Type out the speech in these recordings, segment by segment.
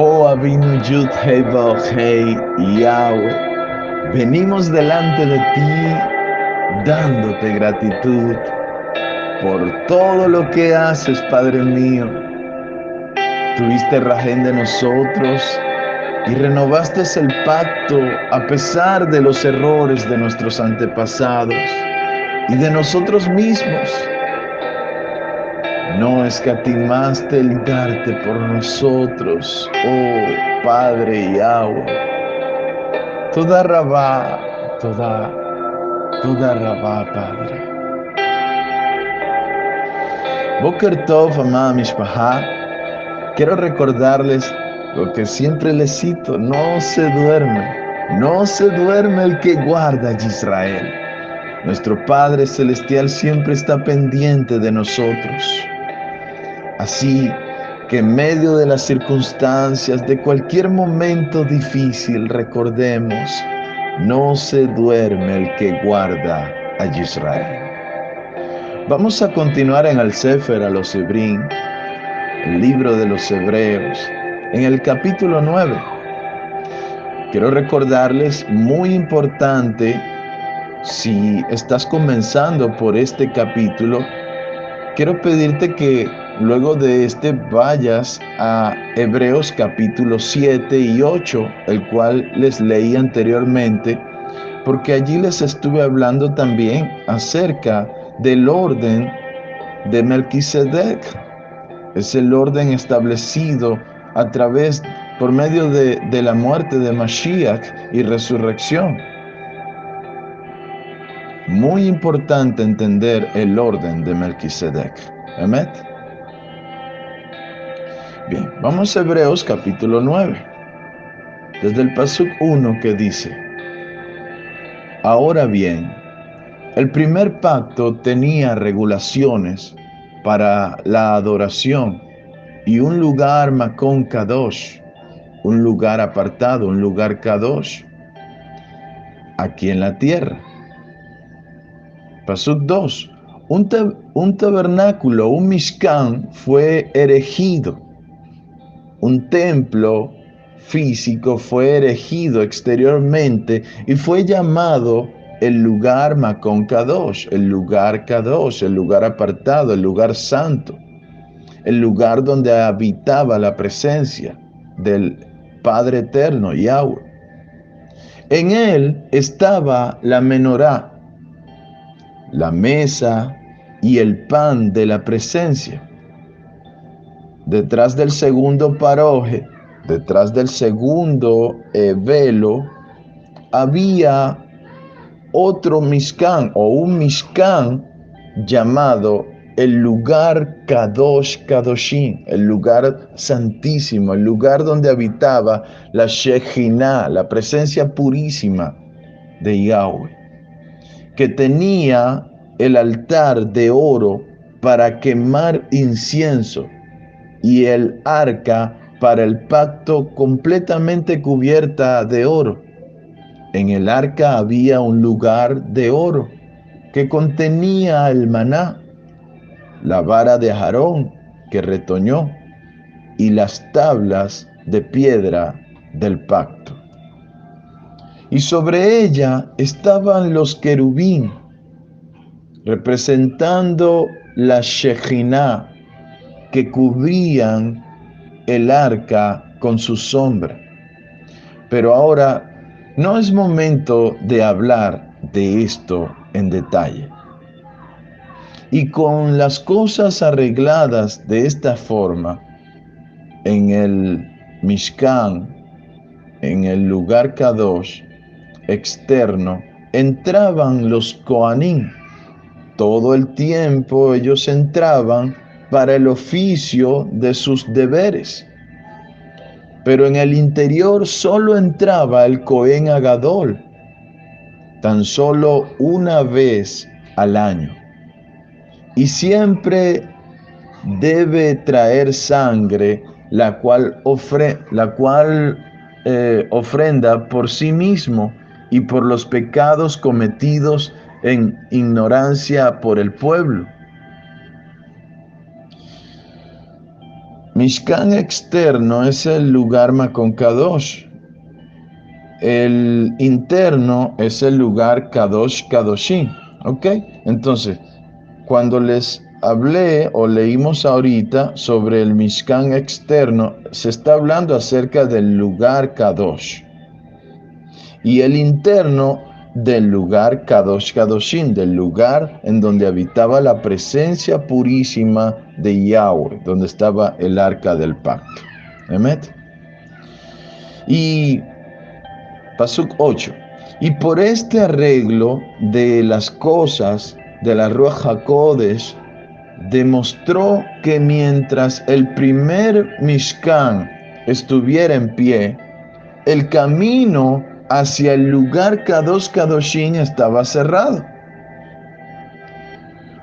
Oh Abinu Yud Hei Vav Hei Yahweh, venimos delante de ti dándote gratitud por todo lo que haces, Padre mío. Tuviste rajén de nosotros y renovaste el pacto a pesar de los errores de nuestros antepasados y de nosotros mismos. No escatimaste el darte por nosotros, oh Padre Yahweh. Toda Rabá, toda Rabá, Padre. Boker Tov, amada Mishpahá. Quiero recordarles lo que siempre les cito: no se duerme el que guarda a Israel. Nuestro Padre Celestial siempre está pendiente de nosotros. Así que en medio de las circunstancias, de cualquier momento difícil, recordemos: no se duerme el que guarda a Israel. Vamos a continuar en el Sefer a los Hebrín, el libro de los Hebreos, en el capítulo 9. Quiero recordarles, muy importante, si estás comenzando por este capítulo, quiero pedirte que luego de este vayas a Hebreos capítulo 7 y 8, el cual les leí anteriormente, porque allí les estuve hablando también acerca del orden de Melquisedec. Es el orden establecido por medio de la muerte de Mashiach y resurrección. Muy importante entender el orden de Melquisedec. ¿Amén? Bien, vamos a Hebreos capítulo 9. Desde el pasuk 1 que dice: Ahora bien, el primer pacto tenía regulaciones para la adoración y un lugar Makon Kadosh, un lugar apartado, un lugar Kadosh, aquí en la tierra. Pasuk 2. Un tabernáculo, un Mishkan, fue erigido. Un templo físico fue erigido exteriormente y fue llamado el lugar Makon Kadosh, el lugar Kadosh, el lugar apartado, el lugar santo, el lugar donde habitaba la presencia del Padre Eterno, Yahweh. En él estaba la menorá, la mesa y el pan de la presencia. Detrás del segundo paroje, detrás del segundo velo, había otro Mishkan o un Mishkan llamado el lugar Kadosh Kadoshim, el lugar santísimo, el lugar donde habitaba la Shejinah, la presencia purísima de Yahweh, que tenía el altar de oro para quemar incienso y el arca para el pacto completamente cubierta de oro. En el arca había un lugar de oro que contenía el maná, la vara de Aarón que retoñó y las tablas de piedra del pacto. Y sobre ella estaban los querubín, representando la Shejinah, que cubrían el arca con su sombra. Pero ahora no es momento de hablar de esto en detalle. Y con las cosas arregladas de esta forma, en el Mishkan, en el lugar Kadosh externo, entraban los Kohanim. Todo el tiempo ellos entraban para el oficio de sus deberes. Pero en el interior solo entraba el Cohen Agadol, tan solo una vez al año. Y siempre debe traer sangre, la cual ofrenda por sí mismo y por los pecados cometidos en ignorancia por el pueblo. Mishkan externo es el lugar Makon Kadosh. El interno es el lugar Kadosh Kadoshim. ¿Ok? Entonces, cuando les hablé o leímos ahorita sobre el Mishkan externo, se está hablando acerca del lugar Kadosh. Y el interno del lugar Kadosh Kadoshim, del lugar en donde habitaba la presencia purísima de Yahweh, donde estaba el arca del pacto. ¿Emet? Y Pasuk 8. Y por este arreglo de las cosas de la Ruach HaKodesh, demostró que mientras el primer Mishkan estuviera en pie, el camino hacia el lugar Kadosh Kadoshim estaba cerrado.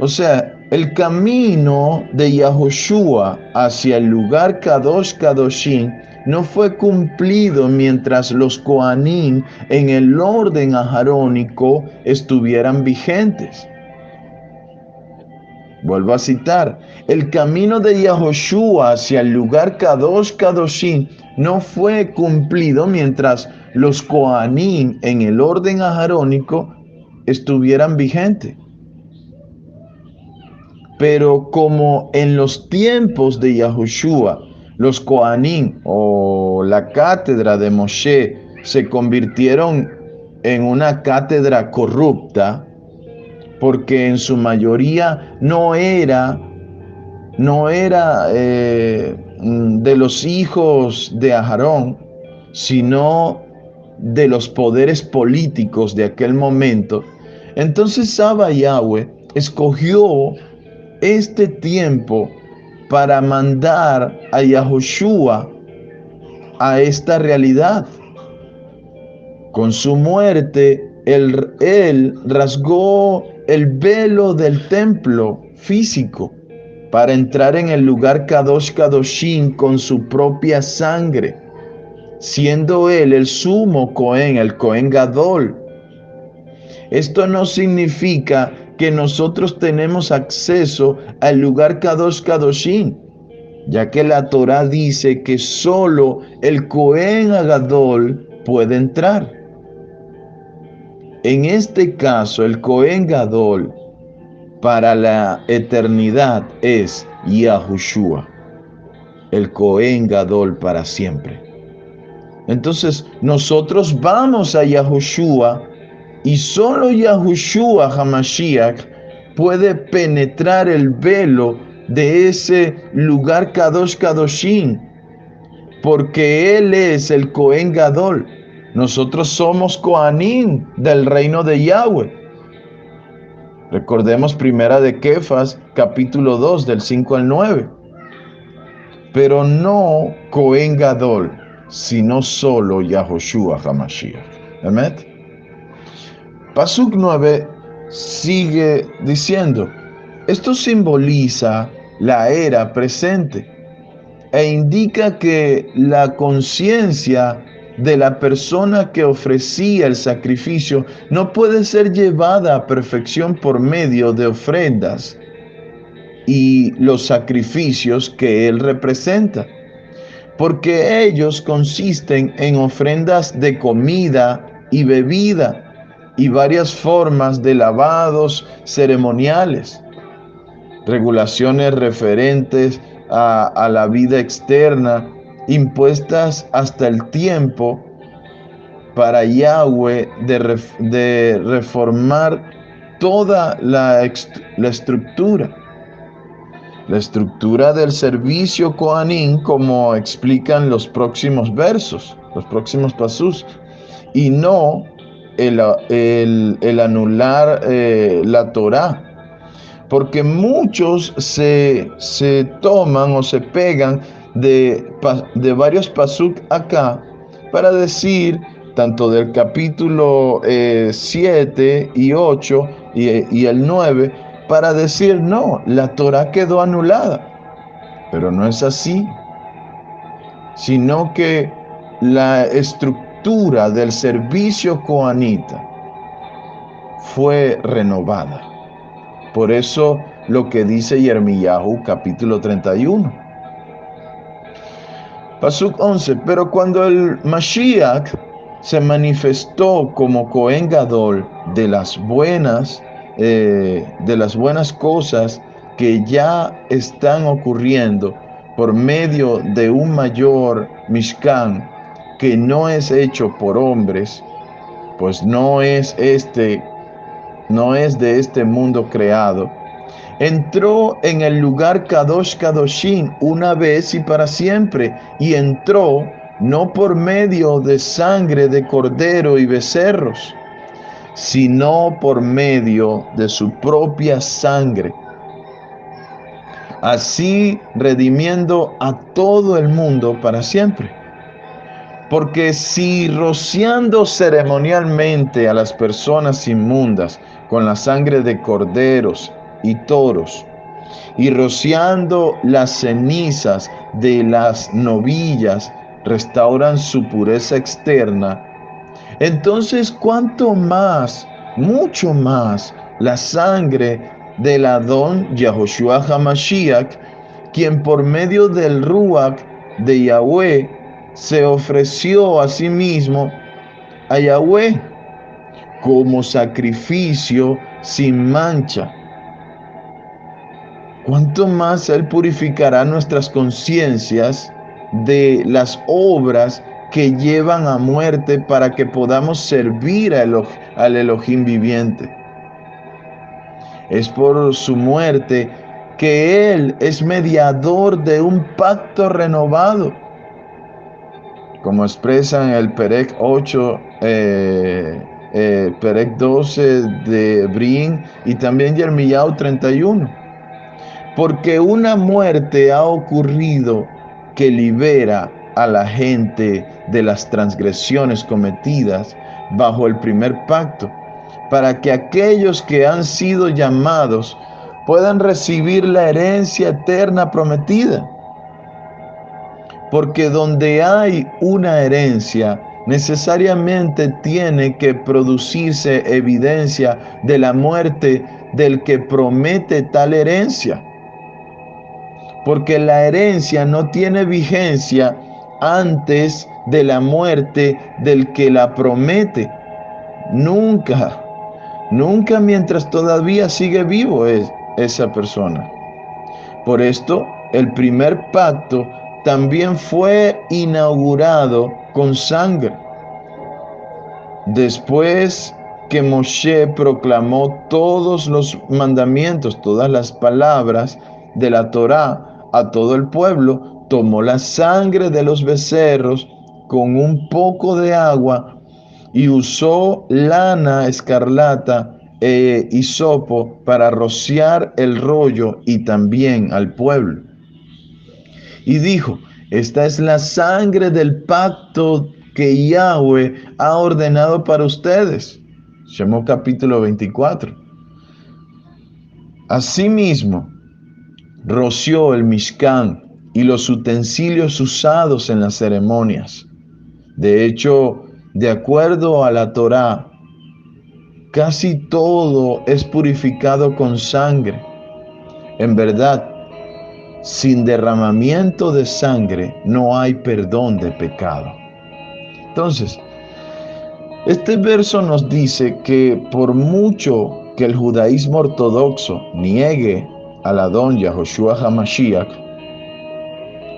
O sea, el camino de Yahushua hacia el lugar Kadosh Kadoshim no fue cumplido mientras los Kohanim en el orden ajarónico estuvieran vigentes. Vuelvo a citar, el camino de Yahushua hacia el lugar Kadosh Kadoshim no fue cumplido mientras los Kohanim en el orden ajarónico estuvieran vigentes. Pero como en los tiempos de Yahushua, los Kohanim o la cátedra de Moshe se convirtieron en una cátedra corrupta, porque en su mayoría no era de los hijos de Aarón, sino de los poderes políticos de aquel momento. Entonces Saba Yahweh escogió este tiempo para mandar a Yahushua a esta realidad. Con su muerte, él rasgó el velo del templo físico para entrar en el lugar Kadosh Kadoshim con su propia sangre, siendo él el sumo Cohen, el Cohen Gadol. Esto no significa que nosotros tenemos acceso al lugar Kadosh Kadoshim, ya que la Torah dice que solo el Cohen Gadol puede entrar. En este caso, el Cohen Gadol para la eternidad es Yahushua, el Cohen Gadol para siempre. Entonces, nosotros vamos a Yahushua y solo Yahushua HaMashiach puede penetrar el velo de ese lugar Kadosh Kadoshim, porque Él es el Cohen Gadol. Nosotros somos Kohanim del reino de Yahweh. Recordemos primera de Kefas, capítulo 2, del 5 al 9. Pero no Cohen Gadol, sino solo Yahushua HaMashiach. ¿Amén? Pasuk 9 sigue diciendo, esto simboliza la era presente e indica que la conciencia de la persona que ofrecía el sacrificio no puede ser llevada a perfección por medio de ofrendas y los sacrificios que él representa, porque ellos consisten en ofrendas de comida y bebida y varias formas de lavados ceremoniales, regulaciones referentes a la vida externa, impuestas hasta el tiempo para Yahweh de reformar toda la estructura. La estructura del servicio Kohanim, como explican los próximos versos, los próximos pasus, y no el anular la Torah. Porque muchos se toman o se pegan de varios pasuk acá para decir, tanto del capítulo 7 y 8 y el 9, para decir, no, la Torah quedó anulada. Pero no es así, sino que la estructura del servicio coanita fue renovada. Por eso lo que dice Yirmiyahu capítulo 31. Pasuk 11, pero cuando el Mashiach se manifestó como Cohen Gadol de las buenas cosas que ya están ocurriendo por medio de un mayor Mishkan que no es hecho por hombres, pues no es de este mundo creado. Entró en el lugar Kadosh Kadoshim una vez y para siempre, y entró no por medio de sangre de cordero y becerros, sino por medio de su propia sangre, así redimiendo a todo el mundo para siempre. Porque si rociando ceremonialmente a las personas inmundas con la sangre de corderos y toros, y rociando las cenizas de las novillas restauran su pureza externa, entonces cuánto más, mucho más, la sangre del Adón Yahoshua HaMashiach, quien por medio del Ruach de Yahweh se ofreció a sí mismo a Yahweh como sacrificio sin mancha. ¿Cuánto más Él purificará nuestras conciencias de las obras que llevan a muerte para que podamos servir al Elohim viviente? Es por su muerte que Él es mediador de un pacto renovado, como expresa en el Perec 8, Perec 12 de Brin y también Yirmiyahu 31. Porque una muerte ha ocurrido que libera a la gente de las transgresiones cometidas bajo el primer pacto, para que aquellos que han sido llamados puedan recibir la herencia eterna prometida. Porque donde hay una herencia, necesariamente tiene que producirse evidencia de la muerte del que promete tal herencia. Porque la herencia no tiene vigencia antes de la muerte del que la promete. Nunca, nunca mientras todavía sigue vivo esa persona. Por esto, el primer pacto también fue inaugurado con sangre. Después que Moshe proclamó todos los mandamientos, todas las palabras de la Torá a todo el pueblo, tomó la sangre de los becerros con un poco de agua y usó lana escarlata e hisopo para rociar el rollo y también al pueblo. Y dijo: esta es la sangre del pacto que Yahweh ha ordenado para ustedes. Shemot capítulo 24. Asimismo, roció el Mishkan y los utensilios usados en las ceremonias. De hecho, de acuerdo a la Torá, casi todo es purificado con sangre. En verdad, sin derramamiento de sangre no hay perdón de pecado. Entonces, este verso nos dice que por mucho que el judaísmo ortodoxo niegue al Adón Yahoshua HaMashiach,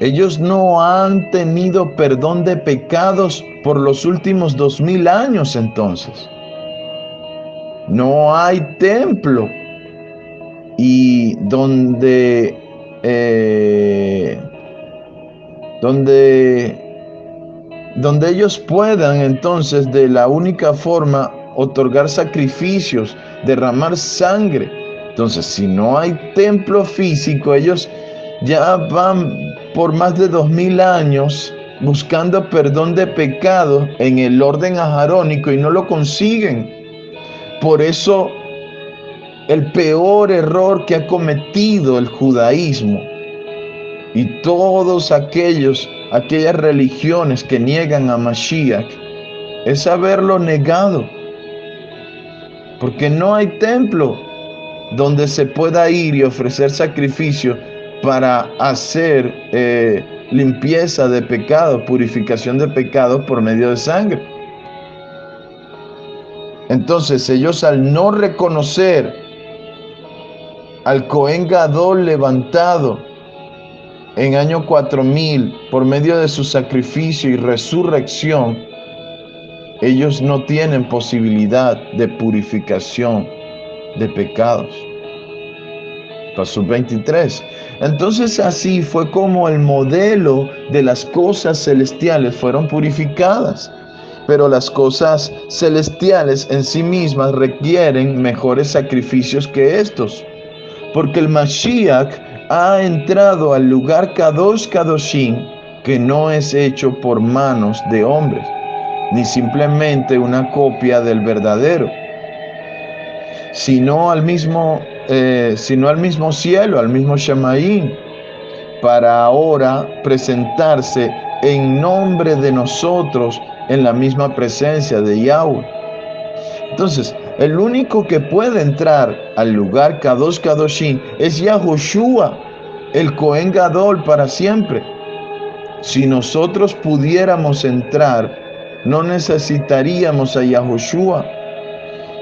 ellos no han tenido perdón de pecados por los últimos 2000 años. Entonces, no hay templo y donde ellos puedan entonces de la única forma otorgar sacrificios, derramar sangre. Entonces, si no hay templo físico, ellos ya van por más de 2000 años buscando perdón de pecados en el orden ajarónico y no lo consiguen. Por eso, el peor error que ha cometido el judaísmo y todos aquellas religiones que niegan a Mashiach es haberlo negado, porque no hay templo donde se pueda ir y ofrecer sacrificio para hacer limpieza de pecados, purificación de pecados por medio de sangre. Entonces ellos, al no reconocer al Cohen Gadol levantado en año 4000 por medio de su sacrificio y resurrección, ellos no tienen posibilidad de purificación de pecados. Paso 23. Entonces así fue como el modelo de las cosas celestiales fueron purificadas. Pero las cosas celestiales en sí mismas requieren mejores sacrificios que estos. Porque el Mashiach ha entrado al lugar Kadosh Kadoshim, que no es hecho por manos de hombres, ni simplemente una copia del verdadero, sino al mismo cielo, al mismo Shamaim, para ahora presentarse en nombre de nosotros en la misma presencia de Yahweh. Entonces, el único que puede entrar al lugar Kadosh Kadoshim es Yahushua, el Cohen Gadol para siempre. Si nosotros pudiéramos entrar, no necesitaríamos a Yahushua.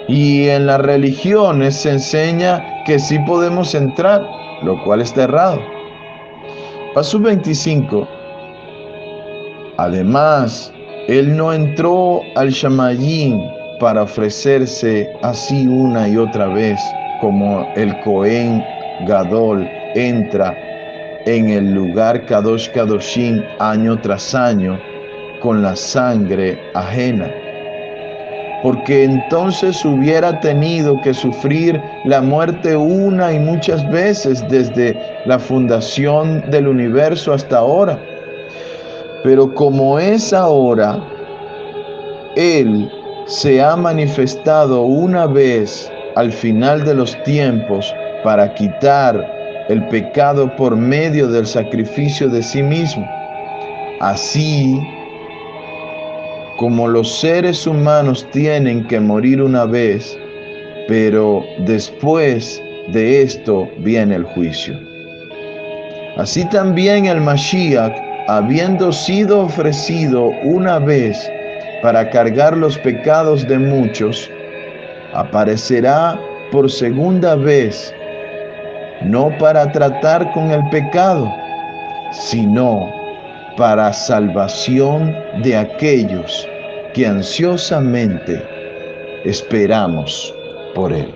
Y en las religiones se enseña que sí podemos entrar, lo cual está errado. Paso 25. Además, él no entró al Shamayim para ofrecerse así una y otra vez, como el Cohen Gadol entra en el lugar Kadosh Kadoshim año tras año con la sangre ajena, porque entonces hubiera tenido que sufrir la muerte una y muchas veces desde la fundación del universo hasta ahora. Pero como es ahora, Él se ha manifestado una vez al final de los tiempos para quitar el pecado por medio del sacrificio de sí mismo. Así como los seres humanos tienen que morir una vez, pero después de esto viene el juicio. Así también el Mashiach, habiendo sido ofrecido una vez para cargar los pecados de muchos, aparecerá por segunda vez, no para tratar con el pecado, sino para salvación de aquellos que ansiosamente esperamos por Él.